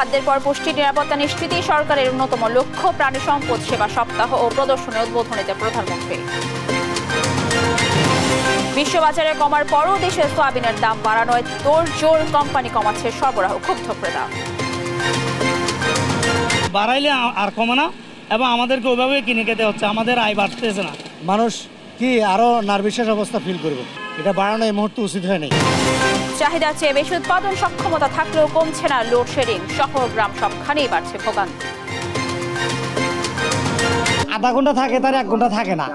খাদ্যের পর পুষ্টি নিরাপত্তা নিশ্চিতই সরকারের অন্যতম লক্ষ্য। প্রাণী সম্পদ সেবা সপ্তাহ ও প্রদর্শনের উদ্বোধনীতে প্রধানমন্ত্রী। বিশ্ববাজারে কমার পরও দেশে সয়াবিনের দাম বাড়ানোয় তোড়জোড়, কোম্পানি কমাচ্ছে সরবরাহ, ক্ষুব্ধ ক্রেতা। বাড়াইলে আর কমে না এবং আমাদেরকে ওইভাবে কিনে খেতে হচ্ছে, আমাদের আয় বাড়তেছে না। মানুষ কি আরো নার্ভাস অবস্থা ফিল করবে, এটা বাড়ানো এই মুহূর্তে উচিত হয়নি। চাহিদার চেয়ে বেশি উৎপাদন সক্ষমতা থাকলেও কমছে না লোডশেডিং, শহর গ্রাম সবখানেই বাড়ছে ভোগান্তি। আধা ঘন্টা থাকে তার 1 ঘন্টা থাকে না।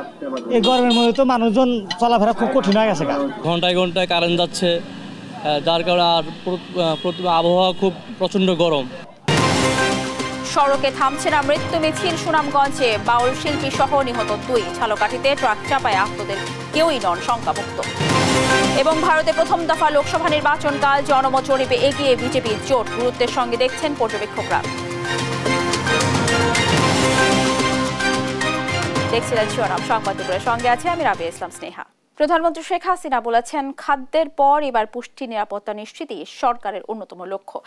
এই গরমের মধ্যে তো মানুষজন চলাফেরা খুব কঠিন হয়ে গেছে। ঘন্টায় ঘন্টায় কারেন্ট যাচ্ছে, যার কারণে আর আবহাওয়া খুব প্রচন্ড গরম। সড়কে থামছে না মৃত্যু মিছিল। সুনামগঞ্জে বাউল শিল্পী সহ নিহত 2, ঝালকাঠিতে ট্রাক চাপায় আহতদের কেউই নন শঙ্কামুক্ত। এবং ভারতে প্রথম দফা লোকসভা নির্বাচন কাল জনমত জরিপে এগিয়ে বিজেপির জোট, গুরুত্বের সঙ্গে দেখছেন পর্যবেক্ষকরা। দেখছিলেন শিরোনাম সংবাদ দুপুরের সঙ্গে আছে আমি রাবিয়া ইসলাম স্নেহা। প্রধানমন্ত্রী শেখ হাসিনা বলেছেন, খাদ্যের পর এবার পুষ্টি নিরাপত্তা নিশ্চিতই সরকারের অন্যতম লক্ষ্য।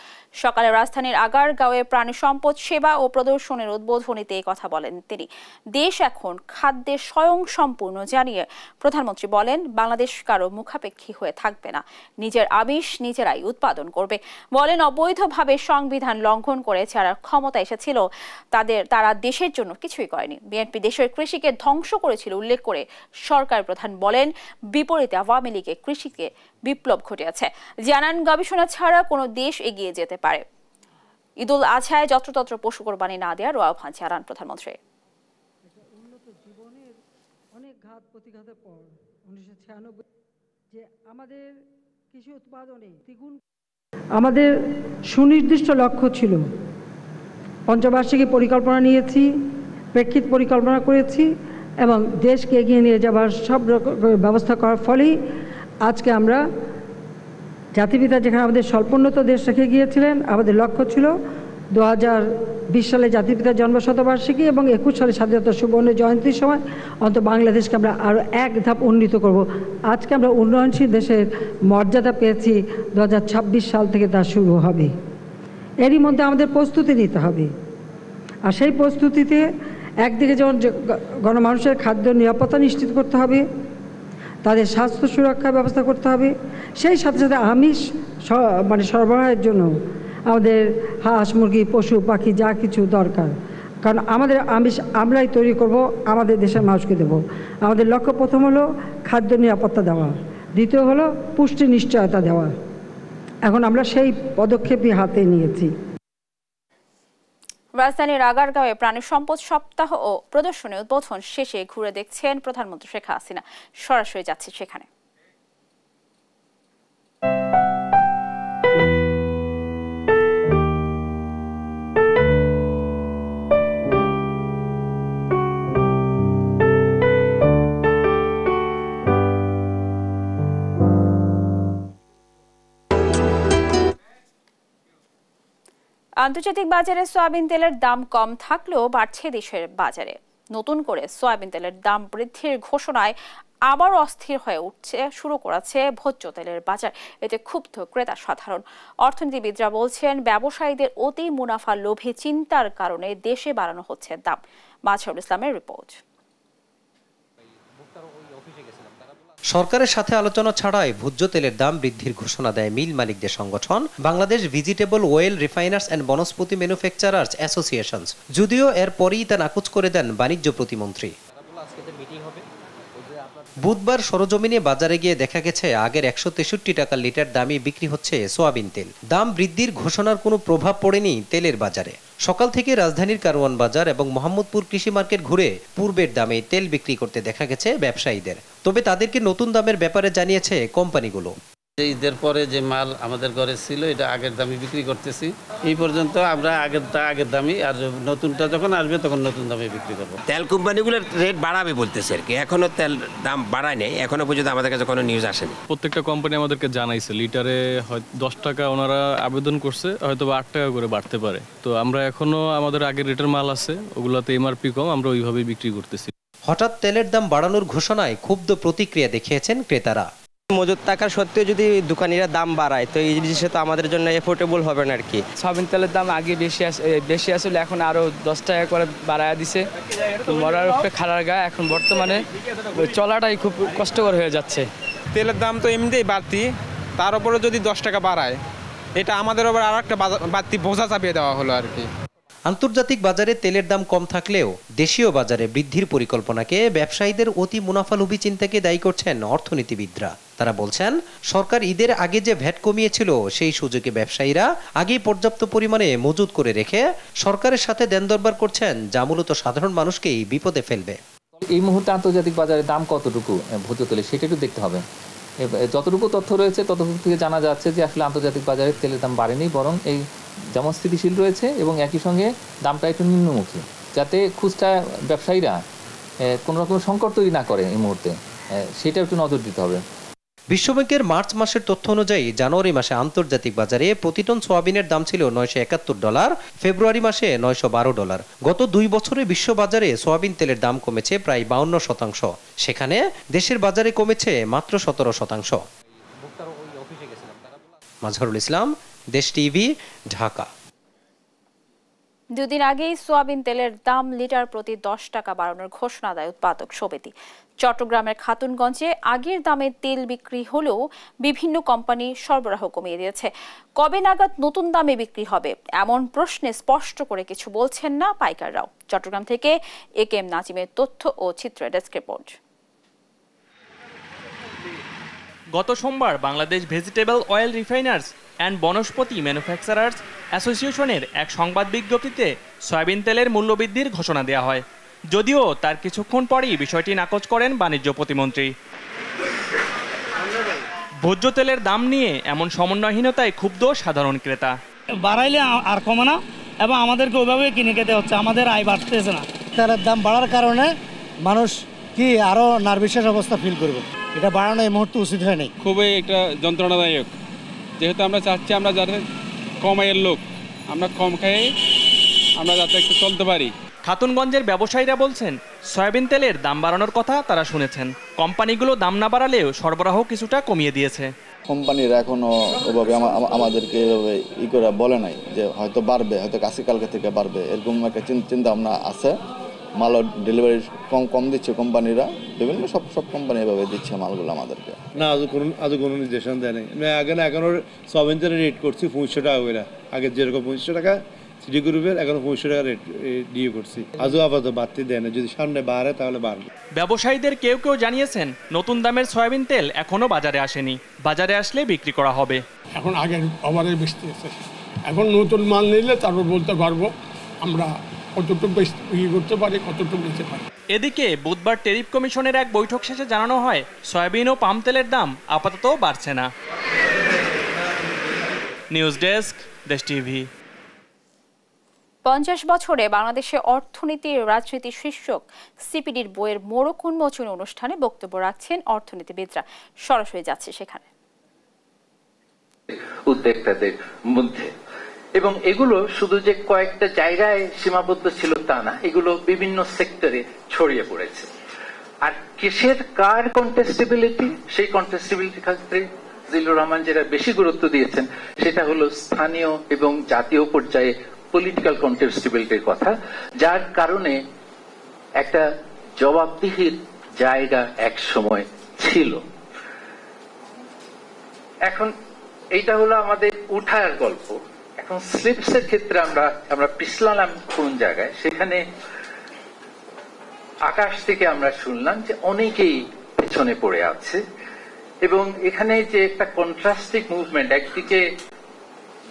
সকালে রাজধানীর আগারগাঁওয়ে প্রাণী সম্পদ সেবা ও প্রদর্শনের উদ্বোধনীতে এই কথা বলেন তিনি। দেশ এখন খাদ্যে স্বয়ংসম্পূর্ণ জানিয়ে প্রধানমন্ত্রী বলেন, বাংলাদেশ কারো মুখাপেক্ষী হয়ে থাকবে না, নিজের আমিষ নিজেরাই উৎপাদন করবে। বলেন, অবৈধভাবে সংবিধান লঙ্ঘন করে যারা ক্ষমতা এসেছিল তারা দেশের জন্য কিছুই করেনি। বিএনপি দেশের কৃষিকে ধ্বংস করেছিল উল্লেখ করে সরকার প্রধান বলেন, বিপরীতে আওয়ামী লীগে কৃষিকে বিপ্লব ঘটিয়েছে। জানান, গবেষণা ছাড়া কোনো দেশ এগিয়ে যেতে পারে। ঈদুল আজহায় যত্রতত্র পশু কোরবানি না দেওয়ার আহ্বান জানান প্রধানমন্ত্রী। উন্নত জীবনের অনেক ঘাত প্রতিঘাতের পর 1996 যে আমাদের কৃষি উৎপাদনে দ্বিগুণ, আমাদের সুনির্দিষ্ট লক্ষ্য ছিল। পঞ্চবার্ষিকী পরিকল্পনা নিয়েছি, প্রেক্ষিত পরিকল্পনা করেছি এবং দেশকে এগিয়ে নিয়ে যাবার সব ব্যবস্থা করার ফলেই আজকে আমরা জাতিপিতা যেখানে আমাদের স্বল্পোন্নত দেশ রেখে গিয়েছিলেন, আমাদের লক্ষ্য ছিল 2020 সালে জাতিপিতার জন্মশতবার্ষিকী এবং 21 সালে স্বাধীনতা সুবর্ণ জয়ন্তীর সময় অন্তত বাংলাদেশকে আমরা আরও এক ধাপ উন্নীত করব। আজকে আমরা উন্নয়নশীল দেশের মর্যাদা পেয়েছি, 2026 সাল থেকে তা শুরু হবে। এরই মধ্যে আমাদের প্রস্তুতি নিতে হবে। আর সেই প্রস্তুতিতে একদিকে যেমন গণমানুষের খাদ্য নিরাপত্তা নিশ্চিত করতে হবে, তাদের স্বাস্থ্য সুরক্ষার ব্যবস্থা করতে হবে, সেই সাথে সাথে আমিষ সরবরাহের জন্য আমাদের হাঁস মুরগি পশু পাখি যা কিছু দরকার, কারণ আমাদের আমিষ আমরাই তৈরি করব, আমাদের দেশের মানুষকে দেব। আমাদের লক্ষ্য প্রথম হলো খাদ্য নিরাপত্তা দেওয়া, দ্বিতীয় হলো পুষ্টি নিশ্চয়তা দেওয়া। এখন আমরা সেই পদক্ষেপই হাতে নিয়েছি। রাজধানীর আগারগাঁওয়ে প্রাণী সম্পদ সপ্তাহ ও প্রদর্শনী উদ্বোধন শেষে ঘুরে দেখছেন প্রধানমন্ত্রী শেখ হাসিনা। সরাসরি যাচ্ছে সেখানে। আন্তর্জাতিক বাজারে সয়াবিন তেলের দাম কম থাকলেও বাড়ছে দেশের বাজারে। নতুন করে সয়াবিন তেলের দাম বৃদ্ধির ঘোষণায় আবার অস্থির হয়ে শুরু করেছে ভোজ্য তেলের বাজার। এতে ক্ষুব্ধ ক্রেতা সাধারণ। অর্থনীতিবিদরা বলছেন, ব্যবসায়ীদের অতি মুনাফা লোভী চিন্তার কারণে দেশে বাড়ানো হচ্ছে দাম। মাজহারুল ইসলামের রিপোর্ট। সরকারের সাথে আলোচনা ছাড়াই ভোজ্য তেলের দাম বৃদ্ধির ঘোষণা দেয় মিল মালিকদের সংগঠন Bangladesh vegetable oil refiners and Vanaspati manufacturers associations. যদিও এর পরেই তা নাকচ করে দেন বাণিজ্য প্রতিমন্ত্রী। বুধবার সরজমিনে বাজারে গিয়ে দেখা গেছে আগের 163 টাকা লিটার দামে বিক্রি হচ্ছে সোয়াবিন তেল। দাম বৃদ্ধির ঘোষণার কোনো প্রভাব পড়েনি তেলের বাজারে। সকাল থেকে রাজধানীর কারওয়ান বাজার এবং মোহাম্মদপুর কৃষি মার্কেট ঘুরে পূর্বের দামে তেল বিক্রি করতে দেখা গেছে ব্যবসায়ীদের। তবে তাদেরকে নতুন দামের ব্যাপারে জানিয়েছে কোম্পানিগুলো। ঈদের পরে যে মাল আমাদের ঘরে ছিল এটা আগের দামে বিক্রি করতেছি। এই পর্যন্ত আমরা আগের দামই, আর নতুনটা যখন আসবে তখন নতুন দামে বিক্রি করবো। তেল কোম্পানিগুলোর রেট বাড়াবে বলতেছে আর কি, এখনো তেল দাম বাড়ায় নাই, এখনো পর্যন্ত আমাদের কাছে কোনো নিউজ আসেনি। প্রত্যেকটা কোম্পানি আমাদেরকে জানাইছে লিটারে হয়তো 10 টাকা ওনারা আবেদন করছে, হয়তো 8 টাকা করে বাড়তে পারে। তো আমরা এখনো আমাদের আগের রেটের মাল আছে, ওগুলাতে এমআরপি কম, আমরা ওইভাবেই বিক্রি করতেছি। হঠাৎ তেলের দাম বাড়ানোর ঘোষণায় ক্ষুব্ধ প্রতিক্রিয়া দেখিয়েছেন ক্রেতারা। মজুদ থাকার সত্ত্বেও যদি দোকানিরা দাম বাড়ায় তো এই জিনিসটা তো আমাদের জন্য এফোর্ডেবল হবে না আর কি। সয়াবিন তেলের দাম আগে বেশি আসলে এখন আরও 10 টাকা করে বাড়ায় দিছে। মরার উপরে খাড়ার গা, এখন বর্তমানে চলাটাই খুব কষ্টকর হয়ে যাচ্ছে। তেলের দাম তো এমনিতেই বাড়তি, তার উপরে যদি 10 টাকা বাড়ায় এটা আমাদের ওপর আর একটা বাড়তি বোঝা চাপিয়ে দেওয়া হলো আর কি। আন্তর্জাতিক বাজারে তেলের দাম কম থাকলেও দেশীয় বাজারে বৃদ্ধির পরিকল্পনাকে ব্যবসায়ীদের অতি মুনাফালোভী চিন্তাকে দায়ী করছেন অর্থনীতিবিদরা। তারা বলছেন, সরকার ঈদের আগে যে ভ্যাট কমিয়েছিল সেই সুযোগে ব্যবসায়ীরা আগেই পর্যাপ্ত পরিমাণে মজুত করে রেখে সরকারের সাথে দেন দরবার করছেন, যা মূলত সাধারণ মানুষকেই বিপদে ফেলবে। এই মুহূর্তে আন্তর্জাতিক বাজারে দাম কতটুকু ভোজ্য তেলের সেটা একটু দেখতে হবে। যতটুকু তথ্য রয়েছে ততটুকু থেকে জানা যাচ্ছে যে আসলে আন্তর্জাতিক বাজারে তেলের দাম বাড়েনি, বরং এই যেমন স্থিতিশীল রয়েছে এবং একই সঙ্গে দামটা একটু নিম্নমুখী, যাতে খুচরা ব্যবসায়ীরা কোনো রকম সংকট তৈরি না করে এই মুহূর্তে, সেটা একটু নজর দিতে হবে। বিশ্বব্যাংকের মার্চ মাসের তথ্য অনুযায়ী জানুয়ারি মাসে আন্তর্জাতিক বাজারে প্রতি টন সোয়াবিনের দাম ছিল $971, ফেব্রুয়ারি মাসে $912। গত 2 বছরে বিশ্ব বাজারে সোয়াবিন তেলের দাম কমেছে প্রায় 52%, সেখানে দেশের বাজারে কমেছে মাত্র 17%। মাজহারুল ইসলাম, দেশ টিভি, ঢাকা। 2 দিন আগেই সোয়াবিন তেলের দাম লিটার প্রতি 10 টাকা বাড়ানোর ঘোষণা দেয় উৎপাদক সমিতি। চট্টগ্রামের খাতুনগঞ্জে আগের দামে তেল বিক্রি হলেও বিভিন্ন কোম্পানি সরবরাহ কমিয়ে দিয়েছে। কবে নাগাদ নতুন দামে বিক্রি হবে এমন প্রশ্নে স্পষ্ট করে কিছু বলছেন না পাইকাররাও। চট্টগ্রাম থেকে একেএম নাজিমের তথ্য ও চিত্র ডেস্ক রিপোর্ট। গত সোমবার Bangladesh vegetable oil refiners and Vanaspati manufacturers অ্যাসোসিয়েশনের এক সংবাদ বিজ্ঞপ্তিতে সয়াবিন তেলের মূল্যবৃদ্ধির ঘোষণা দেওয়া হয়, যদিও তার কিছুক্ষণ পরেই বিষয়টি নাকচ করেন বাণিজ্য প্রতিমন্ত্রী। ভোজ্য তেলের দাম নিয়ে এমন সমন্বয়হীনতায় ক্ষুব্ধ সাধারণ ক্রেতা। বাড়াইলে আর কমে না এবং আমাদেরকে ওইভাবে কিনে খেতে হচ্ছে, আমাদের আয় বাড়তেছে না। তেলের দাম বাড়ার কারণে মানুষ কি আরো নার্ভাস অবস্থা ফিল করবে, এটা বাড়ানো এই মুহূর্তে উচিত হয় নাই। খুবই একটা যন্ত্রণাদায়ক, যেহেতু আমরা চাচ্ছি আমরা যাতে কম আয়ের লোক, আমরা কম খেয়ে আমরা যাতে একটু চলতে পারি। খাতুনগঞ্জের ব্যবসায়ীরা বলছেন, সয়াবিন তেলের দাম বাড়ানোর কথা তারা শুনেছেন, কোম্পানিগুলো দাম না বাড়ালেও সরবরাহ কিছুটা কমিয়ে দিয়েছে। কোম্পানিরা এখনো ওভাবে আমাদেরকে এভাবে করে বলে নাই যে হয়তো বাড়বে, হয়তো কালকে থেকে বাড়বে, এরকম একটা চিন্তা ভাবনা আছে। মাল ডেলিভারি কম দিচ্ছে কোম্পানিরা, বিভিন্ন সব কোম্পানি এভাবে দিচ্ছে মালগুলো আমাদেরকে। না আজও কোনো নির্দেশনা দেয় নাই। এখনো সয়াবিন তেলের রেট করছি 500 টাকা করে, আগে যেরকম 500 টাকা সিটি গ্রুপের এখন 500 টাকা রেট দিয়ে করছি। আজও আপাতত বাড়তে দেয় না, যদি সামনে বাড়ে তাহলে বাড়বে। ব্যবসায়ীদের কেউ জানিয়েছেন নতুন দামের সয়াবিন তেল এখনো বাজারে আসেনি, বাজারে আসলে বিক্রি করা হবে। এখন আগের ওভারে বেচতে আছে, এখন নতুন মাল নিলে তারপর বলতে পারবো আমরা কতটুকু বিক্রি করতে পারি, কতটুকু নিতে পারি। এদিকে বুধবার ট্যারিফ কমিশনের এক বৈঠক শেষে জানানো হয়, সয়াবিন ও পাম তেলের দাম আপাতত বাড়ছে না। নিউজ ডেস্ক, দেশ টিভি। 50 বছরে বাংলাদেশে অর্থনীতি রাজনীতি শীর্ষক সিপিডির বইয়ের মোড়ক উন্মোচন অনুষ্ঠানে বক্তব্য রাখছেন অর্থনীতিবিদরা। সরাসরি যাচ্ছে সেখানে। উদ্যোক্তাদের মধ্যে এবং এগুলো শুধু যে কয়েকটা জায়গায় সীমাবদ্ধ ছিল তা না, এগুলো বিভিন্ন সেক্টরে ছড়িয়ে পড়েছে। আর কার কন্টেস্টেবিলিটি, সেই কন্টেস্টেবিলিটির ক্ষেত্রে জিল্লুর রহমান যেটা বেশি গুরুত্ব দিয়েছেন সেটা হলো স্থানীয় এবং জাতীয় পর্যায়ে পলিটিক্যাল কন্টেস্টেবিলিটির কথা, যার কারণে একটা জবাবদিহির জায়গা এক সময় ছিল। এখন এইটা হলো আমাদের উঠার গল্প। এখন স্লিপসের ক্ষেত্রে আমরা পিছলাম কোন জায়গায়, সেখানে আকাশ থেকে আমরা শুনলাম যে অনেকেই পেছনে পড়ে আছে এবং এখানে যে একটা কন্ট্রাস্টিং মুভমেন্ট, একদিকে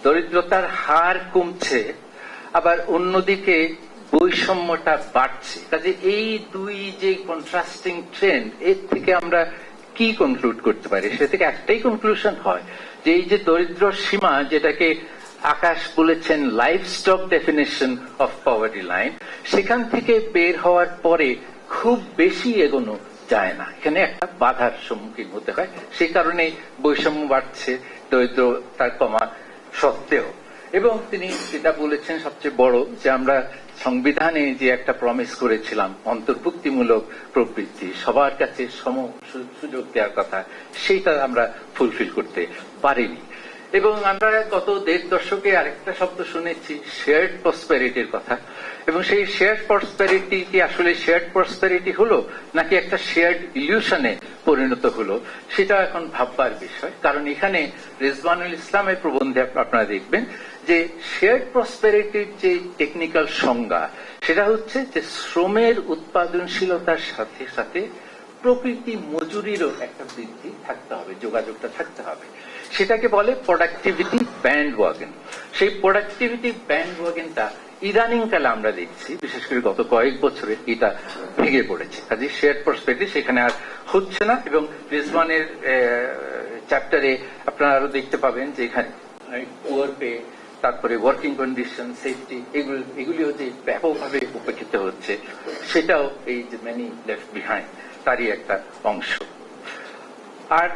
দরিদ্রতার হার কমছে আবার অন্যদিকে বৈষম্যটা বাড়ছে। কাজে এই দুই যে কন্ট্রাস্টিং ট্রেন্ড, এর থেকে আমরা কি কনক্লুড করতে পারি? সে থেকে একটাই কনক্লুশন হয় যে এই যে দরিদ্র সীমা, যেটাকে আকাশ বলেছেন livestock definition of poverty line, সেখান থেকে বের হওয়ার পরে খুব বেশি এগোনো যায় না, এখানে একটা বাধার সম্মুখীন হতে হয়। সেই কারণে বৈষম্য বাড়ছে দরিদ্রতা কমা সত্ত্বেও। এবং তিনি যেটা বলেছেন সবচেয়ে বড়, যে আমরা সংবিধানে যে একটা প্রমিস করেছিলাম অন্তর্ভুক্তিমূলক প্রবৃত্তি, সবার কাছে সম সুযোগ দেওয়ার কথা, সেইটা আমরা ফুলফিল করতে পারিনি। এবং আমরা গত ১.৫ দশকে আরেকটা শব্দ শুনেছি, শেয়ার্ড প্রসপেরিটির কথা। এবং সেই শেয়ার্ড প্রসপেরিটি কি আসলে শেয়ার্ড প্রসপেরিটি হলো নাকি একটা শেয়ার্ড ইলিউশনে পরিণত হলো, সেটা এখন ভাববার বিষয়। কারণ এখানে রেজওয়ানুল ইসলামের প্রবন্ধে আপনারা দেখবেন যে শেয়ার্ড প্রসপেরিটির যে টেকনিক্যাল সংজ্ঞা, সেটা হচ্ছে যে শ্রমের উৎপাদনশীলতার সাথে সাথে প্রকৃতি মজুরিরও একটা বৃদ্ধি থাকতে হবে, যোগাযোগটা থাকতে হবে। সেটাকে বলে প্রোডাক্টিভিটি ব্যান্ড ওয়াগন। সেই প্রোডাক্টিভিটি ব্যান্ড ওয়াগনটা ইদানিং কালে আমরা দেখছি, বিশেষ করে গত কয়েক বছরে এটা ভেঙে পড়েছে। কাজে শেয়ার্ড প্রসপেরিটি সেখানে আর হচ্ছে না। এবং রিজওয়ানের চ্যাপ্টারে আপনারা আরো দেখতে পাবেন যে এখানে পুয়ার পে, তারপরে ওয়ার্কিং কন্ডিশন, সেফটি, এগুলিও যে ব্যাপকভাবে উপেক্ষিত হচ্ছে, সেটাও এই যে ম্যানি লেফট বিহাইন্ড তারই একটা অংশ। আর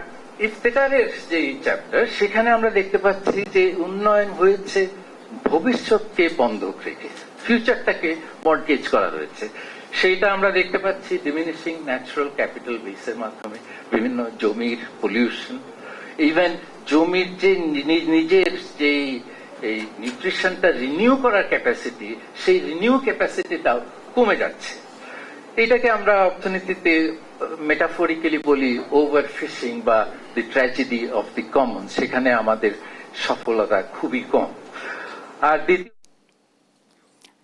ইফতেকারের যে চ্যাপ্টার, সেখানে আমরা দেখতে পাচ্ছি যে উন্নয়ন হয়েছে ভবিষ্যৎকে বন্ধক রেখে, ফিউচারটাকে মর্টগেজ করা হয়েছে। সেইটা আমরা দেখতে পাচ্ছি ডিমিনিশিং ন্যাচারাল ক্যাপিটাল বেসের মাধ্যমে, বিভিন্ন জমির পলিউশন, ইভেন জমির যে নিজের যে এই নিউট্রিশনটা রিনিউ করার ক্যাপাসিটি, সেই রিনিউ ক্যাপাসিটিটাও কমে যাচ্ছে। এটাকে আমরা অর্থনীতিতে মেটাফরিক্যালি বলি ওভার ফিশিং বা দি ট্র্যাজেডি অফ দি কমন। সেখানে আমাদের সফলতা খুবই কম। আর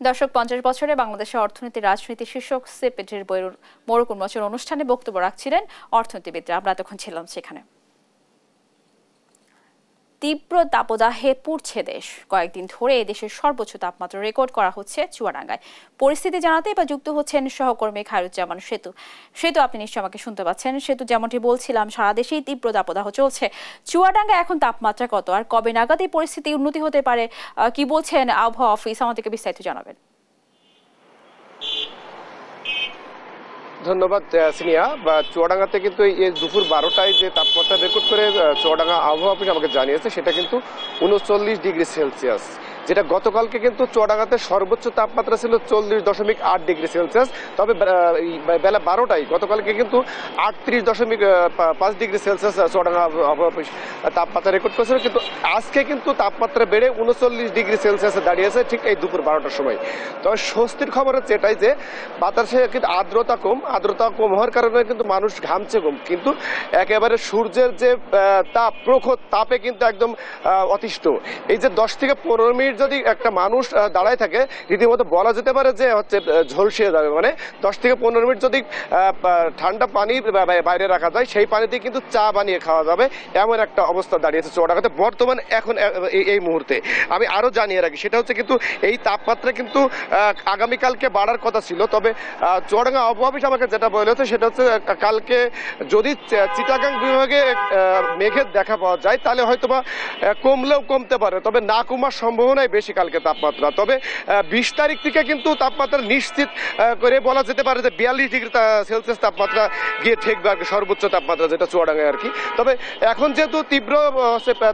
দর্শক, 50 বছরে বাংলাদেশের অর্থনীতি রাজনীতি শীর্ষক সিপিডির বইয়ের মোড়ক উন্মোচন অনুষ্ঠানে বক্তব্য রাখছিলেন অর্থনীতিবিদরা। আমরা তখন ছিলাম সেখানে। তীব্র দাবদাহে পুড়ছে দেশ। কয়েকদিন ধরে এদেশের সর্বোচ্চ তাপমাত্রা রেকর্ড করা হচ্ছে চুয়াডাঙ্গায়। পরিস্থিতি জানাতে এবার যুক্ত হচ্ছেন সহকর্মী খায়রুজ্জামান সেতু। সেতু, আপনি নিশ্চয় আমাকে শুনতে পাচ্ছেন। সেতু, যেমনটি বলছিলাম, সারা দেশেই তীব্র দাবদাহ চলছে। চুয়াডাঙ্গায় এখন তাপমাত্রা কত, আর কবে নাগাদ এই পরিস্থিতি উন্নতি হতে পারে, কি বলছেন আবহাওয়া অফিস? আমাদেরকে বিস্তারিত জানাবেন। ধন্যবাদ সিনিয়া। চুয়াডাঙ্গাতে কিন্তু এই দুপুর 12টায় যে তাপমাত্রা রেকর্ড করে চুয়াডাঙ্গা আবহাওয়া অফিস আমাকে জানিয়েছে, সেটা কিন্তু 39 ডিগ্রি সেলসিয়াস, যেটা গতকালকে কিন্তু চুয়াডাঙ্গাতে সর্বোচ্চ তাপমাত্রা ছিল 40.8 ডিগ্রি সেলসিয়াস। তবে বেলা 12টায় গতকালকে কিন্তু 38.5 ডিগ্রি সেলসিয়াস চুয়াডাঙ্গা আবহাওয়া অফিস তাপমাত্রা রেকর্ড করেছিল। কিন্তু আজকে কিন্তু তাপমাত্রা বেড়ে 39 ডিগ্রি সেলসিয়াসে দাঁড়িয়েছে ঠিক এই দুপুর 12টার সময়। তবে স্বস্তির খবর হচ্ছে এটাই যে বাতাসে কিন্তু আর্দ্রতা কম হওয়ার কারণে কিন্তু মানুষ ঘামছে কম, কিন্তু একেবারে সূর্যের যে তাপ, প্রখর তাপে কিন্তু একদম অতিষ্ঠ। এই যে 10 থেকে 15 মিনিট যদি একটা মানুষ দাঁড়ায় থাকে, রীতিমতো বলা যেতে পারে যে হচ্ছে ঝলসিয়ে যাবে। মানে 10 থেকে 15 মিনিট যদি ঠান্ডা পানি বাইরে রাখা যায়, সেই পানিতে কিন্তু চা বানিয়ে খাওয়া যাবে, এমন একটা অবস্থা দাঁড়িয়েছে চুয়াডাঙ্গাতে বর্তমান এখন এই মুহূর্তে। আমি আরও জানিয়ে রাখি, সেটা হচ্ছে কিন্তু এই তাপমাত্রা কিন্তু আগামীকালকে বাড়ার কথা ছিল। তবে চুয়াডাঙ্গা আবহাওয়া অফিস আমাকে যেটা বলেছে সেটা হচ্ছে কালকে যদি চিটাগাং বিভাগে মেঘের দেখা পাওয়া যায়, তাহলে হয়তোবা কমলেও কমতে পারে, তবে না কমার সম্ভাবনাই বেশি কালকে তাপমাত্রা। তবে 20 তারিখ থেকে কিন্তু তাপমাত্রা নিশ্চিত করে বলা যেতে পারে যে 42 ডিগ্রি সেলসিয়াস তাপমাত্রা গিয়ে ঠেকবে আর কি, সর্বোচ্চ তাপমাত্রা যেটা চুয়াডাঙ্গায় আর কি। তবে এখন যেহেতু তীব্র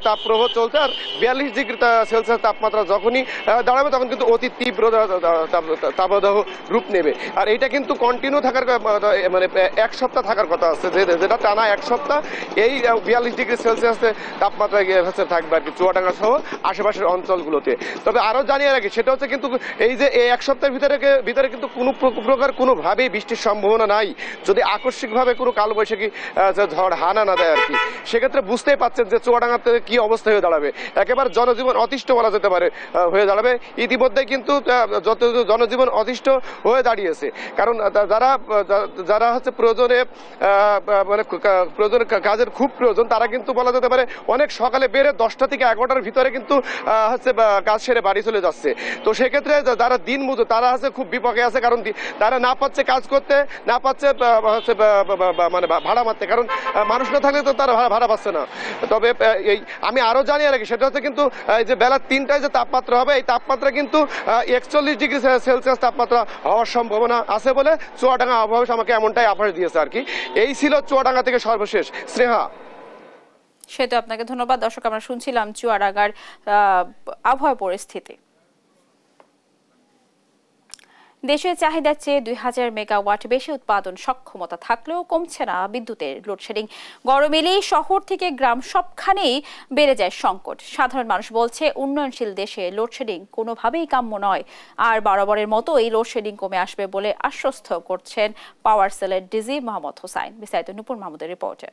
তাপপ্রবাহ চলছে, আর 42 ডিগ্রি সেলসিয়াস তাপমাত্রা যখনই দাঁড়াবে তখন কিন্তু অতি তীব্র তাপদাহ রূপ নেবে। আর এইটা কিন্তু কন্টিনিউ থাকার মানে 1 সপ্তাহ থাকার কথা আছে, যেটা টানা 1 সপ্তাহ এই 42 ডিগ্রি সেলসিয়াসে তাপমাত্রা থাকবে আর কি চুয়াডাঙ্গা সহ আশেপাশের অঞ্চলগুলোতে। তবে আরও জানিয়ে রাখি, সেটা হচ্ছে কিন্তু এই যে এই 1 সপ্তাহের ভিতরে কিন্তু কোনো প্রকার কোনোভাবেই বৃষ্টির সম্ভাবনা নাই, যদি আকস্মিকভাবে কোনো কালবৈশাখী ঝড় হানা না দেয় আর কি। সেক্ষেত্রে বুঝতেই পাচ্ছেন যে চুয়াডাঙ্গাতে কি অবস্থা হয়ে দাঁড়াবে, একেবারে জনজীবন অতিষ্ঠ বলা যেতে পারে হয়ে দাঁড়াবে। ইতিমধ্যে কিন্তু যত জনজীবন অতিষ্ঠ হয়ে দাঁড়িয়েছে, কারণ যারা হচ্ছে প্রয়োজনে মানে প্রয়োজনে কাজের খুব প্রয়োজন, তারা কিন্তু বলা যেতে পারে অনেক সকালে বেড়ে 10টা থেকে 11টার ভিতরে কিন্তু হচ্ছে কাজ সেরে বাড়ি চলে যাচ্ছে। তো সেক্ষেত্রে যারা দিন মজুর, তারা হচ্ছে খুব বিপক্ষে আছে, কারণ তারা না পাচ্ছে কাজ করতে, না পাচ্ছে হচ্ছে মানে ভাড়া মারতে, কারণ মানুষ না থাকলে তো তারা ভাড়া পাচ্ছে না। তবে এই আমি আরও জানিয়ে রাখি, সেটা হচ্ছে কিন্তু এই যে বেলা 3টায় যে তাপমাত্রা হবে, এই তাপমাত্রা কিন্তু 41 ডিগ্রি সেলসিয়াস তাপমাত্রা হওয়ার সম্ভাবনা আছে বলে চুয়াডাঙ্গা আবহাওয়া আমাকে এমনটাই আভাস দিয়েছে আর কি। এই ছিল চুয়াডাঙ্গা থেকে সর্বশেষ। স্নেহা। সেটা, আপনাকে ধন্যবাদ। দর্শক, আমরা শুনছিলাম চুয়াডাঙ্গার আবহাওয়া পরিস্থিতি। দেশের চাহিদার চেয়ে 2000 মেগাওয়াট বেশি উৎপাদন সক্ষমতা থাকলেও কমছে না বিদ্যুতের লোডশেডিং। গরম এলেই শহর থেকে গ্রাম সবখানেই বেড়ে যায় সংকট। সাধারণ মানুষ বলছে উন্নয়নশীল দেশে লোডশেডিং কোনোভাবেই কাম্য নয়, আর বরাবরের মতো এই লোডশেডিং কমে আসবে বলে আশ্বস্ত করছেন পাওয়ার সেলের ডিজি মোহাম্মদ হোসাইন। বিস্তারিত নূপুর মাহমুদের রিপোর্টে।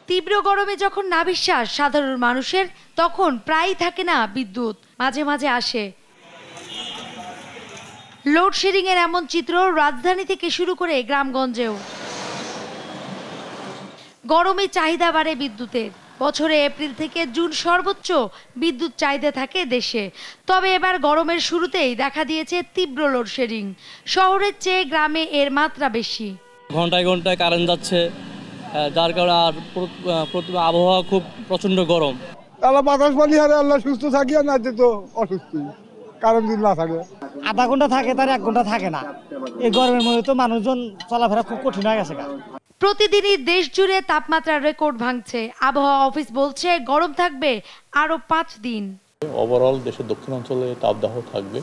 তীব্র গরমে যখন নাভিশ্বাস সাধারণ মানুষের, তখন প্রায়ই থাকে না বিদ্যুৎ, মাঝে মাঝে আসে। লোডশেডিং এর এমন চিত্র রাজধানী থেকে শুরু করে গ্রামগঞ্জেও। গরমে চাহিদা বাড়ে বিদ্যুতের। বছরে এপ্রিল থেকে জুন সর্বোচ্চ বিদ্যুৎ চাহিদা থাকে দেশে। তবে এবার গরমের শুরুতেই দেখা দিয়েছে তীব্র লোডশেডিং। শহরের চেয়ে গ্রামে এর মাত্রা বেশি। ঘন্টায় ঘন্টায় কারেন্ট যাচ্ছে, যার কারণে আর আবহাওয়া খুব প্রচন্ড গরম। আল্লাহ বাতাস পানি হারে আল্লাহ সুস্থ থাকি, আর না তো অসুস্থ, কারণ যদি না থাকে আধা ঘন্টা থাকে, তার 1 ঘন্টা থাকে না। এই গরমের মধ্যে তো মানুষজন চলাফেরা খুব কঠিন হয়ে গেছে। প্রতিদিনই দেশ জুড়ে তাপমাত্রার রেকর্ড ভাঙছে। আবহাওয়া অফিস বলছে গরম থাকবে আরো 5 দিন। ওভারঅল দেশের দক্ষিণাঞ্চলে তাপদাহ থাকবে,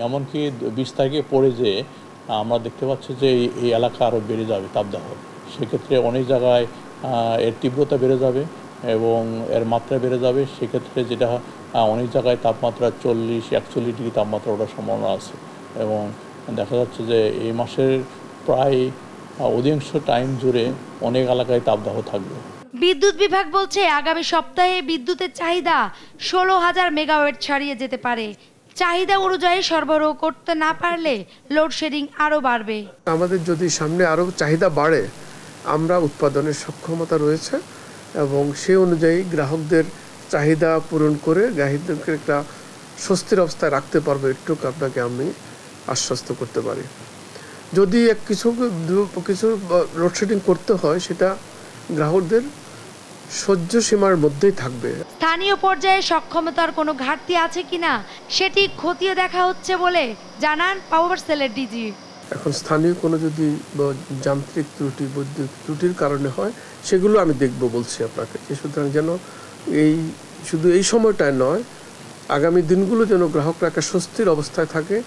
এমনকি 20 তারিখে পরে যে আমরা দেখতে পাচ্ছি যে এই এলাকা আরও বেড়ে যাবে তাপদাহ। সেক্ষেত্রে অনেক জায়গায় এর তীব্রতা বেড়ে যাবে এবং এর মাত্রা বেড়ে যাবে। সেক্ষেত্রে যেটা অনেক জায়গায় তাপমাত্রা 40-41 ডিগ্রি তাপমাত্রা ওঠার সম্ভাবনা আছে এবং দেখা যাচ্ছে যে এই মাসের প্রায় অধিকাংশ টাইম জুড়ে অনেক এলাকায় তাপদাহ থাকবে। বিদ্যুৎ বিভাগ বলছে আগামী সপ্তাহে বিদ্যুতের চাহিদা 16,000 মেগাওয়াট ছাড়িয়ে যেতে পারে। চাহিদা অনুযায়ী সরবরাহ করতে না পারলে লোডশেডিং আরও বাড়বে। আমাদের যদি সামনে আরও চাহিদা বাড়ে, আমরা উৎপাদনের সক্ষমতা রয়েছে এবং সেই অনুযায়ী গ্রাহকদের চাহিদা পূরণ করে গ্রাহকদেরকে একটা স্বস্তির অবস্থায় রাখতে পারবো, এটুকু আপনাকে আমি আশ্বস্ত করতে পারি। যদি কিছু লোডশেডিং করতে হয়, সেটা গ্রাহকদের সহ্য সীমার মধ্যেই থাকবে। স্থানীয় পর্যায়ে সক্ষমতার কোনো ঘাটতি আছে কিনা সেটি খতিয়ে দেখা হচ্ছে বলে জানান পাওয়ার সেলের ডিজি। এখন স্থানীয় কোনো যদি যান্ত্রিক ত্রুটি, বৈদ্যুতিক ত্রুটির কারণে হয়, সেগুলো আমি দেখব বলছি আপনাকে। সুতরাং যেন শুধু এই সময়টায় নয়, আগামী দিনগুলো যেন গ্রাহকরা একটা স্বস্তির অবস্থায় থাকে,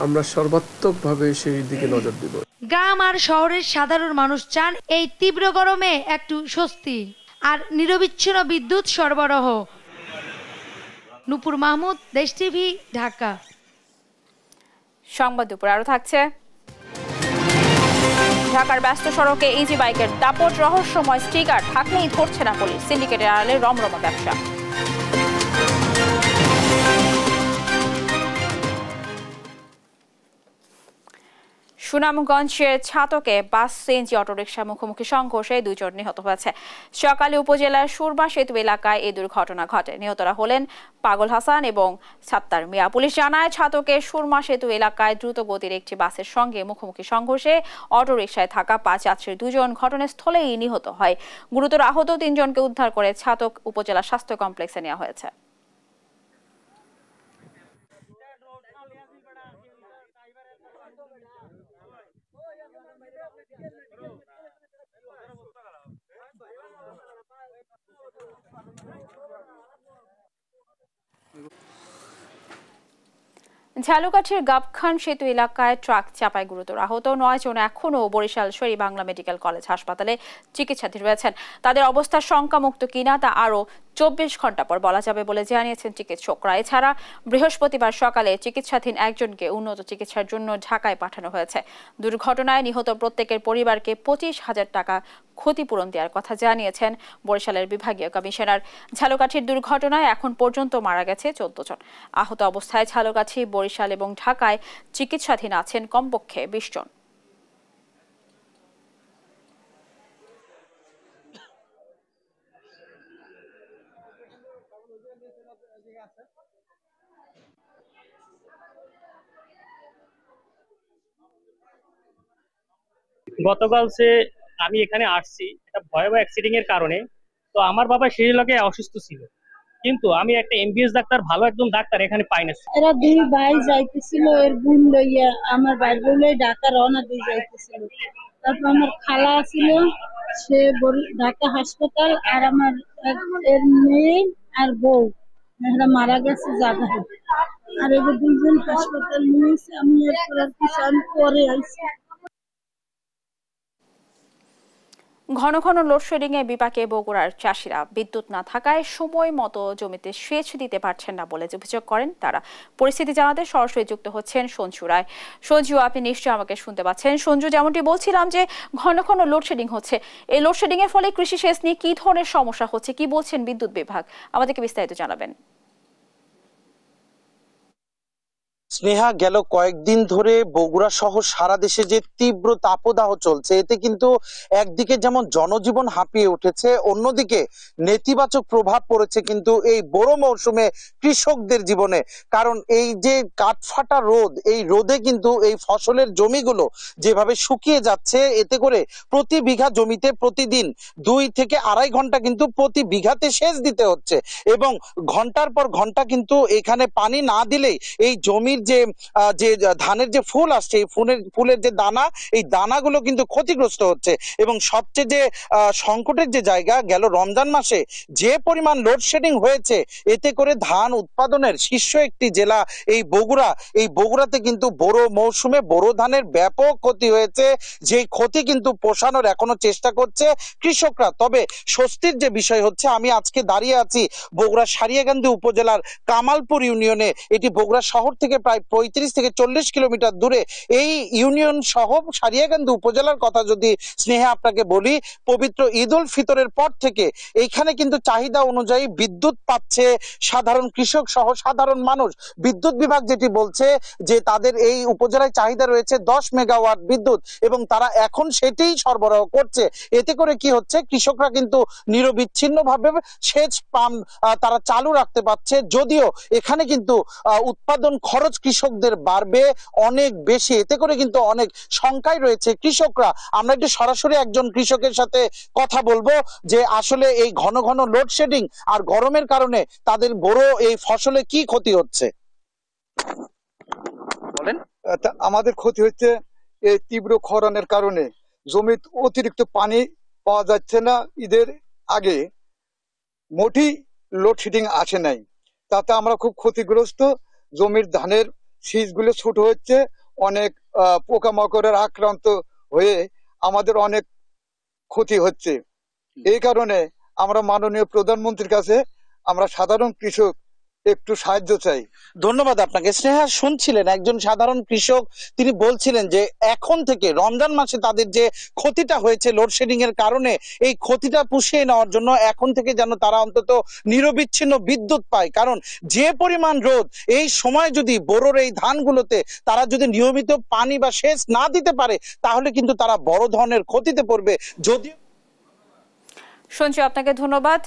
আমরা সর্বাত্মকভাবে সেই দিকে নজর দেব। গ্রাম আর শহরের সাধারণ মানুষ চান এই তীব্র গরমে একটু স্বস্তি আর নিরবিচ্ছিন্ন বিদ্যুৎ সরবরাহ। নূপুর মাহমুদ, দেশ টিভি, ঢাকা। সংবাদ দুপুর আরো থাকছে। ঢাকার ব্যস্ত সড়কে ইজি বাইকের দাপট, রহস্যময় স্টিকার থাকলেই ধরছে না পুলিশ। সিন্ডিকেটের আড়ালে রমরমা ব্যবসা। সুনামগঞ্জের ছাতকে বাস সিএনজি অটোরিকশা মুখোমুখি সংঘর্ষে 2 জন নিহত হয়েছে। সকালে উপজেলার সুরমা সেতু এলাকায় এই দুর্ঘটনা ঘটে। নিহতরা হলেন পাগল হাসান এবং সাত্তার মিয়া। পুলিশ জানায়, ছাতকের সুরমা সেতু এলাকায় দ্রুত গতির একটি বাসের সঙ্গে মুখোমুখি সংঘর্ষে অটোরিকশায় থাকা 5 যাত্রীর 2 জন ঘটনাস্থলেই নিহত হয়। গুরুতর আহত 3 জনকে উদ্ধার করে ছাতক উপজেলা স্বাস্থ্য কমপ্লেক্সে নেওয়া হয়েছে। ঝালকাঠির গাবখান সেতু এলাকায় ট্রাক চাপায় গুরুতর আহত 9 জন এখনও বরিশাল শের-ই বাংলা মেডিকেল কলেজ হাসপাতালে চিকিৎসাধীন রয়েছেন। তাদের অবস্থা শঙ্কামুক্ত কিনা তা আরও 24 ঘন্টা পর বলা যাবে বলে জানিয়েছেন চিকিৎসকরা। এছাড়া বৃহস্পতিবার সকালে চিকিৎসাধীন একজনকে উন্নত চিকিৎসার জন্য ঢাকায় পাঠানো হয়েছে। দুর্ঘটনায় নিহত প্রত্যেকের পরিবারকে 25,000 টাকা ক্ষতিপূরণ দেওয়ার কথা জানিয়েছেন বরিশালের বিভাগীয় কমিশনার। ঝালকাঠির দুর্ঘটনায় এখন পর্যন্ত মারা গেছে 14 জন। আহত অবস্থায় ঝালকাঠি, বরিশাল এবং ঢাকায় চিকিৎসাধীন আছেন কমপক্ষে 20 জন। গতকাল আমি এখানে আসছি একটা ভয়াবহ অ্যাক্সিডেন্ট এর কারণে। তো আমার বাবা সেই লোকে অসুস্থ ছিল, কিন্তু আমি একটা এমবিএস ডাক্তার, ভালো একদম ডাক্তার এখানে পাই না। এরা 2 ভাই যাইতেছিল, এর বোন লইয়া আমার ভাই বলে ঢাকা রওনা দিয়ে যাইতেছিল। তারপর আমার খালা ছিল, সে ঢাকা হাসপাতাল, আর আমার এর মেয়ে আর বউ এরা মারা গেছে জায়গায়। আর এবার দুইজন হাসপাতাল নিয়েছে, আমি এরপর আর কিছু আমি পরে আইছি। ঘন ঘন লোডশেডিং এ বিপাকে বগুড়ার চাষিরা বিদ্যুৎ না থাকায় সময় মতো জমিতে সেচ দিতে পারছেন না বলে অভিযোগ করেন তারা। পরিস্থিতি জানাতে সরাসরি যুক্ত হচ্ছেন সঞ্জু রায়। সঞ্জু, আপনি নিশ্চয়ই আমাকে শুনতে পাচ্ছেন। সঞ্জু, যেমনটি বলছিলাম যে ঘন ঘন লোডশেডিং হচ্ছে, এই লোডশেডিং এর ফলে কৃষি সেচ নিয়ে কি ধরনের সমস্যা হচ্ছে, কি বলছেন বিদ্যুৎ বিভাগ, আমাদেরকে বিস্তারিত জানাবেন। স্নেহা, গেল কয়েকদিন ধরে বগুড়া সহ সারা দেশে যে তীব্র তাপদাহ চলছে, এতে কিন্তু একদিকে যেমন জনজীবন হাঁপিয়ে উঠেছে, অন্যদিকে নেতিবাচক প্রভাব পড়েছে কিন্তু এই বড় মৌসুমে কৃষকদের জীবনে। কারণ এই যে কাঠফাটা রোদ, এই রোদে কিন্তু এই ফসলের জমিগুলো যেভাবে শুকিয়ে যাচ্ছে, এতে করে প্রতি বিঘা জমিতে প্রতিদিন 2 থেকে 2.5 ঘন্টা কিন্তু প্রতি বিঘাতে সেচ দিতে হচ্ছে এবং ঘন্টার পর ঘন্টা কিন্তু এখানে পানি না দিলেই এই জমির যে ধানের যে ফুল আসছে, এই ফুলের যে দানা, এই দানাগুলো কিন্তু ক্ষতিগ্রস্ত হচ্ছে। এবং সবচেয়ে যে সংকটের যে জায়গা, গেল রমজান মাসে যে পরিমাণ লোডশেডিং হয়েছে, এতে করে ধান উৎপাদনের শীর্ষ একটি জেলা এই বগুড়া, এই বগুড়াতে কিন্তু বোরো মৌসুমে বোরো ধানের ব্যাপক ক্ষতি হয়েছে, যে ক্ষতি কিন্তু পোষানোর এখনো চেষ্টা করছে কৃষকরা। তবে স্বস্তির যে বিষয় হচ্ছে, আমি আজকে দাঁড়িয়ে আছি বগুড়া সারিয়াকান্দি উপজেলার কামালপুর ইউনিয়নে। এটি বগুড়া শহর থেকে প্রায় 35 থেকে 40 কিলোমিটার দূরে। এই ইউনিয়ন সহ সারিয়াকান্দি উপজেলার কথা যদি স্নেহে আপনাকে বলি, পবিত্র ঈদ উল ফিতরের পর থেকে এইখানে কিন্তু চাহিদা অনুযায়ী বিদ্যুৎ পাচ্ছে সাধারণ কৃষক সহ সাধারণ মানুষ। বিদ্যুৎ বিভাগ যেটি বলছে যে তাদের এই উপজেলায় চাহিদা রয়েছে 10 মেগাওয়াট বিদ্যুৎ এবং তারা এখন সেটিই সরবরাহ করছে। এতে করে কি হচ্ছে, কৃষকরা কিন্তু নিরবিচ্ছিন্নভাবে সেচ পাম্প তারা চালু রাখতে পারছে। যদিও এখানে কিন্তু উৎপাদন খরচ কৃষকদের বাড়বে অনেক বেশি, এতে করে কিন্তু অনেক শঙ্কায় রয়েছে কৃষকরা। আমরা একটু সরাসরি একজন কৃষকের সাথে কথা বলবো যে আসলে এই ঘন ঘন লোডশেডিং আর গরমের কারণে তাদের বড় এই ফসলে কি ক্ষতি হচ্ছে। বলেন। আমাদের ক্ষতি হচ্ছে এই তীব্র খরানের কারণে, জমিতে অতিরিক্ত পানি পাওয়া যাচ্ছে না। ঈদের আগে মোটেই লোডশেডিং আসে নাই, তাতে আমরা খুব ক্ষতিগ্রস্ত। জমির ধানের শীষগুলো ছোট হচ্ছে, অনেক পোকামাকড়ের আক্রান্ত হয়ে আমাদের অনেক ক্ষতি হচ্ছে। এই কারণে আমরা মাননীয় প্রধানমন্ত্রীর কাছে আমরা সাধারণ কৃষক একটু সাহায্য চাই। ধন্যবাদ আপনাকে। স্নেহা, শুনছিলেন একজন সাধারণ কৃষক, তিনি বলছিলেন যে এখন থেকে রমজান মাসে তাদের যে ক্ষতিটা হয়েছে লোডশেডিং এর কারণে, এই ক্ষতিটা পুষিয়ে নেওয়ার জন্য এখন থেকে যেন তারা অন্তত নিরবিচ্ছিন্ন বিদ্যুৎ পায়। কারণ যে পরিমাণ রোদ, এই সময় যদি বোরোর এই ধানগুলোতে তারা যদি নিয়মিত পানি বা সেচ না দিতে পারে, তাহলে কিন্তু তারা বড় ধরনের ক্ষতিতে পড়বে। যদিও সঞ্জু, আপনাকে ধন্যবাদ।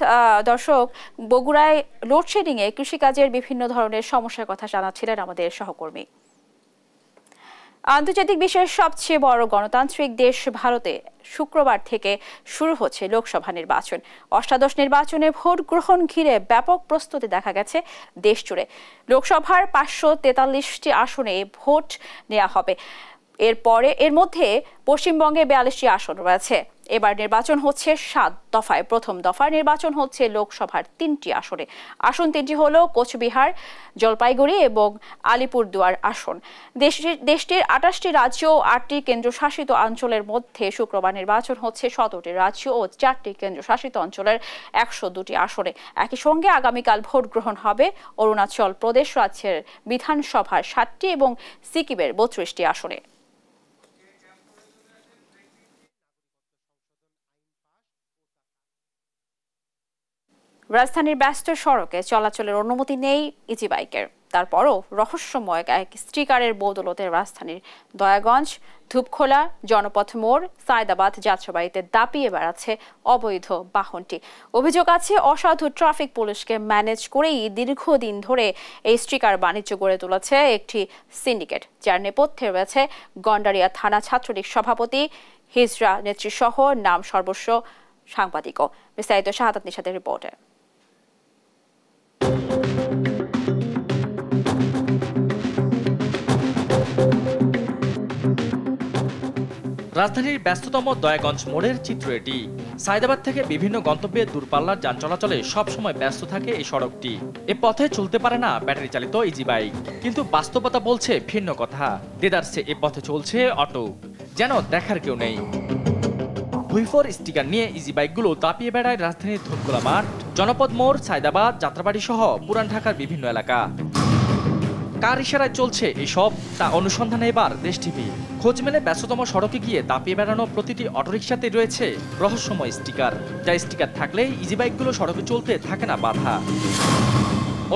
দর্শক, বগুড়ায় লোডশেডিং এ কৃষিকাজের বিভিন্ন ধরনের সমস্যার কথা জানাচ্ছিলেন আমাদের সহকর্মী। আন্তর্জাতিক বিশ্বের সবচেয়ে বড় গণতান্ত্রিক দেশ ভারতে শুক্রবার থেকে শুরু হচ্ছে লোকসভা নির্বাচন। অষ্টাদশ নির্বাচনে ভোট গ্রহণ ঘিরে ব্যাপক প্রস্তুতি দেখা গেছে দেশ জুড়ে। লোকসভার 543টি আসনে ভোট নেওয়া হবে। এর মধ্যে পশ্চিমবঙ্গে 42টি আসন রয়েছে। এবার নির্বাচন হচ্ছে 7 দফায়। প্রথম দফার নির্বাচন হচ্ছে লোকসভার 3টি আসনে। আসন 3টি হলো কোচবিহার, জলপাইগুড়ি এবং আলিপুরদুয়ার আসন। দেশটির 28টি রাজ্য ও 8টি কেন্দ্রশাসিত অঞ্চলের মধ্যে শুক্রবার নির্বাচন হচ্ছে 17টি রাজ্য ও 4টি কেন্দ্রশাসিত অঞ্চলের 102টি আসনে। একই সঙ্গে আগামীকাল ভোট গ্রহণ হবে অরুণাচল প্রদেশ রাজ্যের বিধানসভার 7টি এবং সিকিমের 32টি আসনে। রাজধানীর ব্যস্ত সড়কে চলাচলের অনুমতি নেই ইজি বাইকের। তারপরও রহস্যময় এক স্টিকারের বদৌলতে রাজধানীর দয়াগঞ্জ, ধূপখোলা, জনপথ মোড়, সায়দাবাদ যাত্রাবাড়িতে দাপিয়ে বেড়াচ্ছে অবৈধ বাহনটি। অভিযোগ আছে অসাধু ট্রাফিক পুলিশকে ম্যানেজ করেই দীর্ঘদিন ধরে এই স্টিকার বাণিজ্য গড়ে তুলেছে একটি সিন্ডিকেট, যার নেপথ্যে রয়েছে গন্ডারিয়া থানা ছাত্রলীগ সভাপতি হিজরা নেত্রী সহ নাম সর্বস্ব সাংবাদিকও। বিস্তারিত শাহাদাত নিশাতের রিপোর্টে। রাজধানীর ব্যস্ততম দয়াগঞ্জ মোড়ের চিত্র এটি। সায়দাবাদ থেকে বিভিন্ন গন্তব্যে দূরপাল্লার যান চলাচলে সবসময় ব্যস্ত থাকে এই সড়কটি। এ পথে চলতে পারে না ব্যাটারি চালিত ইজি বাইক, কিন্তু বাস্তবতা বলছে ভিন্ন কথা। দেদারসে এ পথে চলছে অটো, যেন দেখার কেউ নেই। ভুইফোর স্টিকার নিয়ে ইজি বাইকগুলো দাপিয়ে বেড়ায় রাজধানীর ধূপখোলা মাঠ, জনপদ মোড়, সায়দাবাদ, যাত্রাবাড়ি সহ পুরান ঢাকার বিভিন্ন এলাকা। কার ইশারায় চলছে এসব তা অনুসন্ধানে এবার দেশ টিভি। খোঁজ মেলে ব্যস্ততম সড়কে গিয়ে দাপিয়ে বেড়ানো প্রতিটি অটোরিকশাতে রয়েছে রহস্যময় স্টিকার, যা স্টিকার থাকলেই ইজি বাইকগুলো সড়কে চলতে থাকে না বাধা।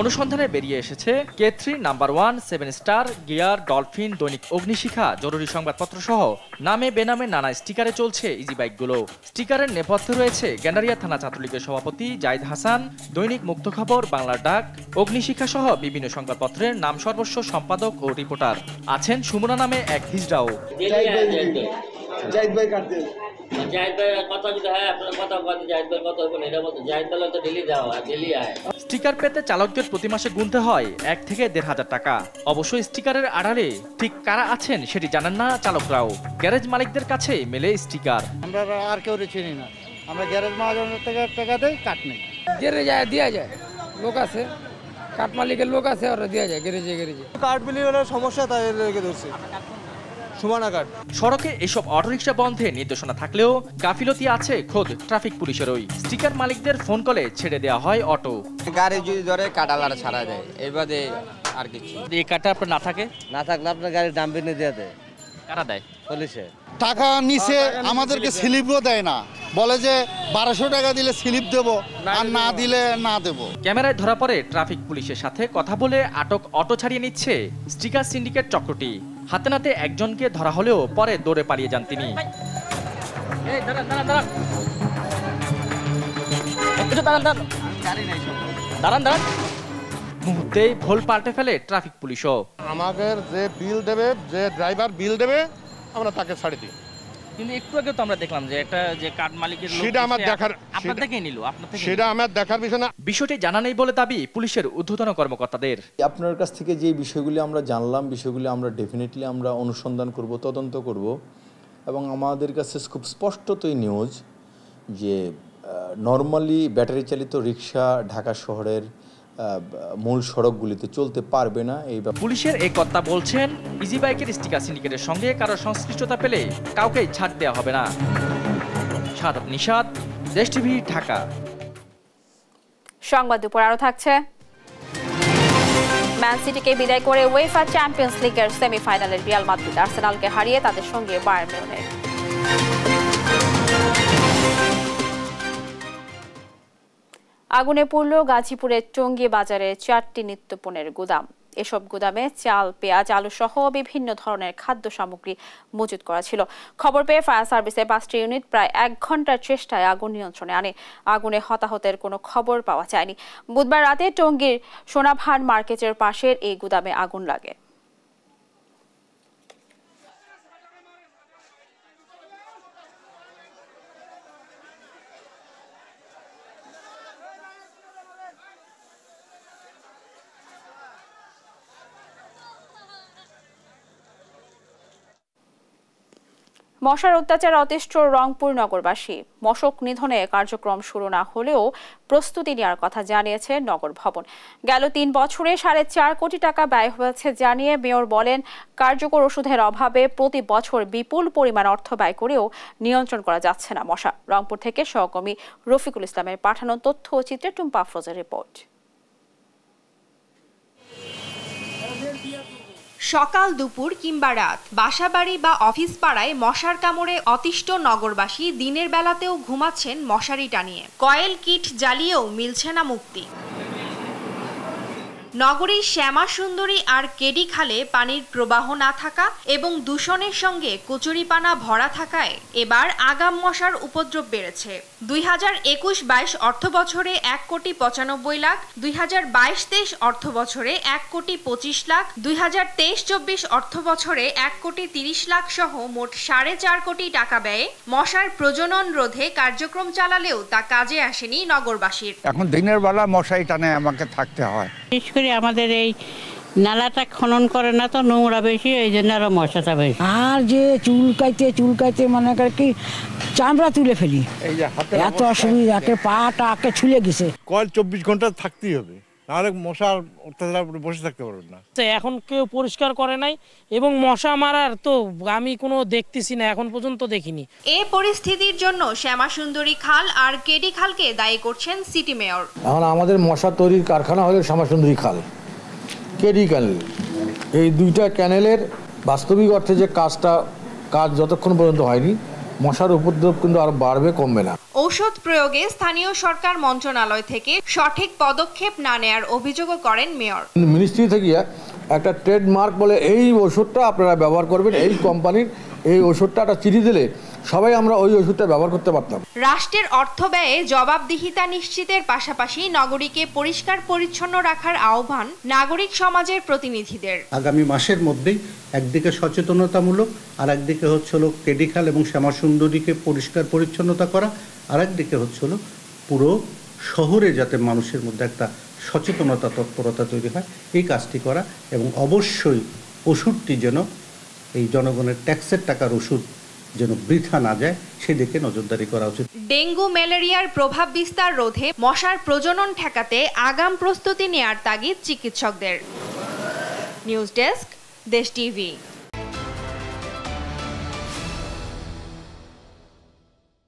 অনুসন্ধানে বেরিয়ে এসেছে K3 number 1, 7 star, gear, dolphin, দৈনিক অগ্নিশিখা, জরুরি সংবাদপত্র সহ নামে বেনামে নানা স্টিকারে চলছে ইজি বাইকগুলো। স্টিকারের নেপথ্যে রয়েছে গেন্ডারিয়া থানা ছাত্রলীগের সভাপতি জাহিদ হাসান, দৈনিক মুক্ত খবর, বাংলার ডাক, অগ্নিশিখা সহ বিভিন্ন সংবাদপত্রের নাম সর্বস্ব সম্পাদক ও রিপোর্টার। আছেন সুমনা নামে এক হিজড়াও। স্টিকার পেতে চালকদের প্রতি মাসে গুনতে হয় 1 থেকে 1,500 টাকা। অবশ্যই স্টিকারের আড়ালে ঠিক কারা আছেন সেটি জানেন না চালকরাও। গ্যারেজ মালিকদের কাছে মেলে স্টিকার। আমরা আর কেউ চিনি না, আমরা গ্যারেজ মালিকের থেকে টাকা দেই, কাট নেই। গ্যারেজে দেওয়া যায়, লোক আছে, কাঠ মালিকের লোক আছে, ওরা দেওয়া যায় গ্যারেজে। কাঠ বিলি হলে সমস্যা, তাই লেগে ধরছে। সড়কে এসব অটোরিকশা বন্ধে নির্দেশনা থাকলেও গাফিলতি আছে খোদ ট্রাফিক পুলিশেরই। স্টিকার মালিকদের ফোন কলে ছেড়ে দেওয়া হয় অটো। গাড়ি যদি ধরে কাটালার ছাড়া দেয়, এর বাদে আর কিছু। এই কাটা আপনার না থাকলে আপনার গাড়ির দাম বেঁধে দিয়ে দেয়। কারা দেয়? পুলিশে। টাকা নিচে আমাদেরকে স্লিপও দেয় না, বলে যে 1200 টাকা দিলে স্লিপ দেবো, আর না দিলে না দেবো। ক্যামেরায় ধরা পড়ে ট্রাফিক পুলিশের সাথে কথা বলে আটক অটো ছাড়িয়ে নিচ্ছে স্টিকার সিন্ডিকেট চক্রটি। হাতে নাতে একজনকে ধরা হলেও পরে দৌড়ে পালিয়ে যান তিনি। মুহূর্তেই ভোল পাল্টে ফেলে ট্রাফিক পুলিশও। আমাদের যে বিল দেবে, যে ড্রাইভার বিল দেবে, আমরা তাকে ছাড়ে দিই। কিন্তু একটু আগে তো আমরা দেখলাম যে একটা যে কার্ড মালিকের লোক, সেটা আমার দেখার, আপনার থেকেই নিল, আপনার থেকে সেটা আমার দেখার বিষয় না। বিষয়টি জানা নেই বলে দাবি পুলিশের ঊর্ধ্বতন কর্মকর্তাদের। আপনার কাছ থেকে যে বিষয়গুলি আমরা জানলাম, বিষয়গুলি আমরা ডেফিনেটলি আমরা অনুসন্ধান করব, তদন্ত করব, এবং আমাদের কাছে খুব স্পষ্টতই নিউজ যে নর্মালি ব্যাটারি চালিত রিক্সা ঢাকা শহরের মূল সড়কগুলিতে চলতে পারবে না। এই পুলিশের এই কর্তা বলছেন, ইজি বাইকের স্টিকার সিন্ডিকেটের সঙ্গে কারো সংশ্লিষ্টতা পেলে কাউকেই ছাড় দেওয়া হবে না। সাদাত নিশাদ, দেশ টিভি, ঢাকা। সংবাদ দুপুর আরো থাকছে। ম্যান সিটিকে বিদায় করে উয়েফা চ্যাম্পিয়ন্স লিগের সেমিফাইনালের রিয়াল মাদ্রিদ আর্সেনালকে হারিয়ে তাদের সঙ্গে বায়ার্ন মিউনিখ। আগুনে পুড়ল গাজীপুরের টঙ্গী বাজারে 4টি নিত্যপণ্যের গুদাম। এসব গুদামে চাল, পেঁয়াজ, আলু সহ বিভিন্ন ধরনের খাদ্য সামগ্রী মজুত করা ছিল। খবর পেয়ে ফায়ার সার্ভিসের 5টি ইউনিট প্রায় 1 ঘন্টার চেষ্টায় আগুন নিয়ন্ত্রণে আনে। আগুনে হতাহতের কোনো খবর পাওয়া যায়নি। বুধবার রাতে টঙ্গীর সোনাভান মার্কেটের পাশের এই গুদামে আগুন লাগে। মশার অত্যাচার অতিষ্ঠ রংপুর নগরবাসী। মশক নিধনে কার্যক্রম শুরু না হলেও প্রস্তুতি নেওয়ার কথা জানিয়েছে নগর ভবন। গেল 3 বছরে 4.5 কোটি টাকা ব্যয় হয়েছে জানিয়ে মেয়র বলেন, কার্যকর ওষুধের অভাবে প্রতি বছর বিপুল পরিমাণ অর্থ ব্যয় করেও নিয়ন্ত্রণ করা যাচ্ছে না মশা। রংপুর থেকে সহকর্মী রফিকুল ইসলামের পাঠানো তথ্য ও চিত্রে টুম্পা আফরোজের রিপোর্ট। সকাল, দুপুর কিংবা রাত, বাসাবাড়ি বা অফিস পাড়ায় মশার কামড়ে অতিষ্ঠ নগরবাসী দিনের বেলাতেও ঘুমাচ্ছেন মশারি টানিয়ে। কয়েল কিট জ্বালিয়েও মিলছে না মুক্তি। নগরীর শ্যামা সুন্দরী আর কেডি খালে পানির প্রবাহ না থাকা এবং দূষণের সঙ্গে কচুরিপানা ভরা থাকায় এবার আগাম মশার উপদ্রব বেড়েছে। 2021-22 অর্থ বছরে 1,95,00,000 লাখ, 2022-23 অর্থ বছরে 1,25,00,000 লাখ, 2023-24 অর্থ বছরে 1,30,00,000 লাখ সহ মোট 4.5 কোটি টাকা ব্যয়ে মশার প্রজনন রোধে কার্যক্রম চালালেও তা কাজে আসেনি নগরবাসীর। এখন দিনের বেলা মশারি টানে আমাকে থাকতে হয়। বিশেষ করে আমাদের এই নালাটা খনন করে না তো, নোংরা বেশি, এই জন্য আরো মশাটা বেশি। আর যে চুলকাইতে মনে করে কি চামড়া তুলে ফেলি, এত অসুবিধা, পাটা আঁকে ছুলে গেছে। কয়েল 24 ঘন্টা থাকতেই হবে, নাহলে মশার অত্যাচার বসে থাকতে পারবেন না। এখন কেউ পরিষ্কার করে নাই এবং মশা মারার তো আমি কোনো দেখতেছি না, এখন পর্যন্ত দেখিনি। এই পরিস্থিতির জন্য শ্যামাসুন্দরী খাল আর কেডি খালকে দায়ী করছেন সিটি মেয়র। এখন আমাদের মশা তৈরির কারখানা হলো শ্যামাসুন্দরী খাল, কেডি ক্যানেল, এই দুইটা ক্যানেলের বাস্তবিক অর্থে যে কাজ যতক্ষণ পর্যন্ত হয়নি, মশার উপদ্রব কিন্তু আরো বাড়বে, কমবে না। ঔষধ প্রয়োগে স্থানীয় সরকার মন্ত্রণালয় থেকে সঠিক পদক্ষেপ না নেয়ার অভিযোগও করেন মেয়র। মিনিস্ট্রি থেকে একটা ট্রেডমার্ক বলে এই ওষুধটা আপনারা ব্যবহার করবেন, এই কোম্পানির এই ওষুধটা একটা চিঠি দিলে সবাই আমরা ওই ওষুধটা ব্যবহার করতে পারতাম। রাষ্ট্রের অর্থ ব্যয়ে জবাবদিহিতা নিশ্চিতের পাশাপাশি নগরীকে পরিষ্কার পরিচ্ছন্ন রাখার আহ্বান নাগরিক সমাজের প্রতিনিধিদের। আগামী মাসের মধ্যেই একদিকে সচেতনতামূলক, আর একদিকে হচ্ছিল কেডি খাল এবং শ্যামাসুন্দরীকে পরিষ্কার পরিচ্ছন্নতা করা, আর একদিকে হচ্ছিল পুরো শহরে যাতে মানুষের মধ্যে একটা সচেতনতা তৎপরতা তৈরি হয়, এই কাজটি করা, এবং অবশ্যই ওষুধটি যেন এই জনগণের ট্যাক্সের টাকার ওষুধ যেন বৃথা না যায় সেদিকে নজরদারি করা উচিত। ডেঙ্গু ম্যালেরিয়ার প্রভাব বিস্তার রোধে মশার প্রজনন ঠেকাতে আগাম প্রস্তুতি নেয়ার তাগিদ চিকিৎসকদের। নিউজ ডেস্ক, দেশ টিভি।